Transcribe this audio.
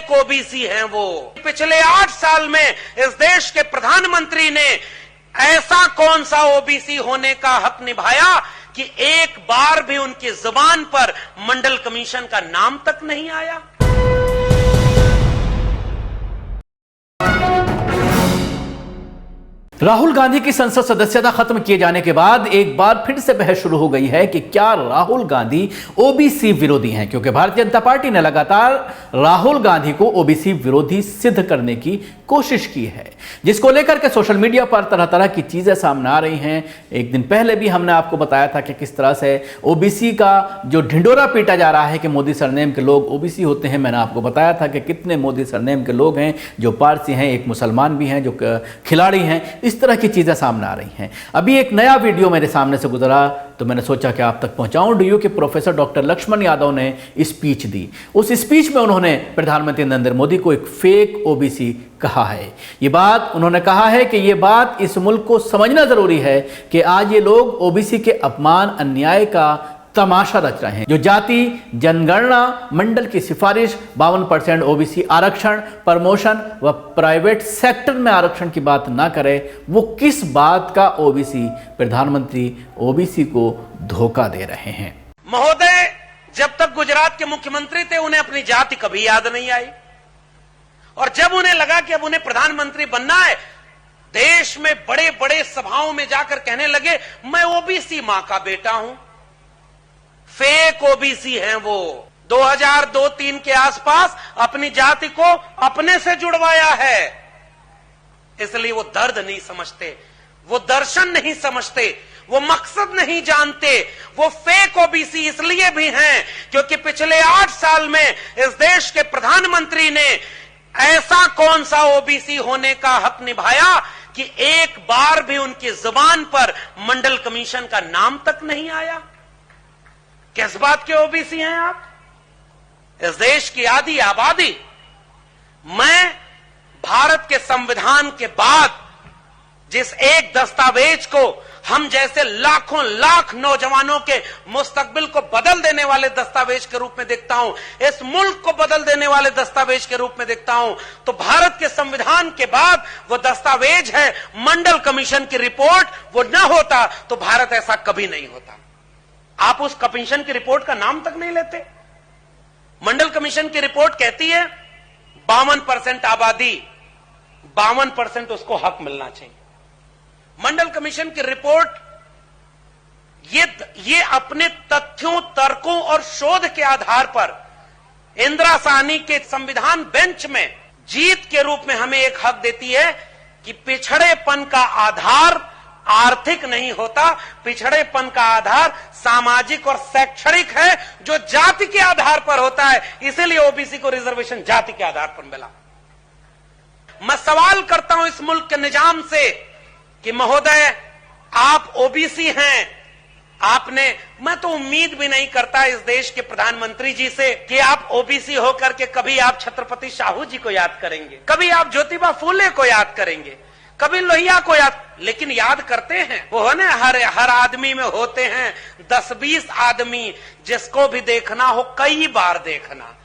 Fake OBC हैं वो। पिछले 8 साल में इस देश के प्रधानमंत्री ने ऐसा कौन सा ओबीसी होने का हक निभाया कि एक बार भी उनकी जुबान पर मंडल कमीशन का नाम तक नहीं आया। राहुल गांधी की संसद सदस्यता खत्म किए जाने के बाद एक बार फिर से बहस शुरू हो गई है कि क्या राहुल गांधी ओबीसी विरोधी हैं, क्योंकि भारतीय जनता पार्टी ने लगातार राहुल गांधी को ओबीसी विरोधी सिद्ध करने की कोशिश की है, जिसको लेकर के सोशल मीडिया पर तरह तरह की चीजें सामने आ रही हैं। एक दिन पहले भी हमने आपको बताया था कि किस तरह से ओबीसी का जो ढिंडोरा पीटा जा रहा है कि मोदी सरनेम के लोग ओबीसी होते हैं। मैंने आपको बताया था कि कितने मोदी सरनेम के लोग हैं जो पारसी हैं, एक मुसलमान भी हैं जो खिलाड़ी हैं। इस तरह की चीजें सामने आ रही हैं। अभी एक नया वीडियो मेरे सामने से गुजरा तो मैंने सोचा कि आप तक पहुंचाऊं। डीयू के प्रोफेसर डॉक्टर लक्ष्मण यादव ने स्पीच दी। उस स्पीच में उन्होंने प्रधानमंत्री नरेंद्र मोदी को एक फेक ओबीसी कहा है। ये बात उन्होंने कहा है कि ये बात इस मुल्क को समझना जरूरी है कि आज ये लोग ओबीसी के अपमान अन्याय का तमाशा रच रहे हैं। जो जाति जनगणना मंडल की सिफारिश 52% ओबीसी आरक्षण, प्रमोशन व प्राइवेट सेक्टर में आरक्षण की बात ना करे, वो किस बात का ओबीसी प्रधानमंत्री ओबीसी को धोखा दे रहे हैं। महोदय, जब तक गुजरात के मुख्यमंत्री थे उन्हें अपनी जाति कभी याद नहीं आई, और जब उन्हें लगा कि अब उन्हें प्रधानमंत्री बनना है, देश में बड़े बड़े सभाओं में जाकर कहने लगे मैं ओबीसी मां का बेटा हूं। फेक ओबीसी हैं वो। 2002-3 के आसपास अपनी जाति को अपने से जुड़वाया है, इसलिए वो दर्द नहीं समझते, वो दर्शन नहीं समझते, वो मकसद नहीं जानते। वो फेक ओबीसी इसलिए भी हैं क्योंकि पिछले 8 साल में इस देश के प्रधानमंत्री ने ऐसा कौन सा ओबीसी होने का हक निभाया कि एक बार भी उनकी जुबान पर मंडल कमीशन का नाम तक नहीं आया। किस बात के ओबीसी हैं आप? इस देश की आधी आबादी, मैं भारत के संविधान के बाद जिस एक दस्तावेज को हम जैसे लाखों लाख नौजवानों के मुस्तकबिल को बदल देने वाले दस्तावेज के रूप में देखता हूं, इस मुल्क को बदल देने वाले दस्तावेज के रूप में देखता हूं, तो भारत के संविधान के बाद वो दस्तावेज है मंडल कमीशन की रिपोर्ट। वो न होता तो भारत ऐसा कभी नहीं होता। आप उस कमीशन की रिपोर्ट का नाम तक नहीं लेते। मंडल कमीशन की रिपोर्ट कहती है 52% आबादी, 52% उसको हक मिलना चाहिए। मंडल कमीशन की रिपोर्ट ये अपने तथ्यों, तर्कों और शोध के आधार पर इंदिरा साहनी के संविधान बेंच में जीत के रूप में हमें एक हक देती है कि पिछड़ेपन का आधार आर्थिक नहीं होता, पिछड़ेपन का आधार सामाजिक और शैक्षणिक है जो जाति के आधार पर होता है। इसीलिए ओबीसी को रिजर्वेशन जाति के आधार पर मिला। मैं सवाल करता हूं इस मुल्क के निजाम से कि महोदय, आप ओबीसी हैं, मैं तो उम्मीद भी नहीं करता इस देश के प्रधानमंत्री जी से कि आप ओबीसी होकर के कभी आप छत्रपति शाहू जी को याद करेंगे, कभी आप ज्योतिबा फूले को याद करेंगे, कभी लोहिया को याद, लेकिन याद करते हैं। वो है ना, हर आदमी में होते हैं 10-20 आदमी जिसको भी देखना हो कई बार देखना।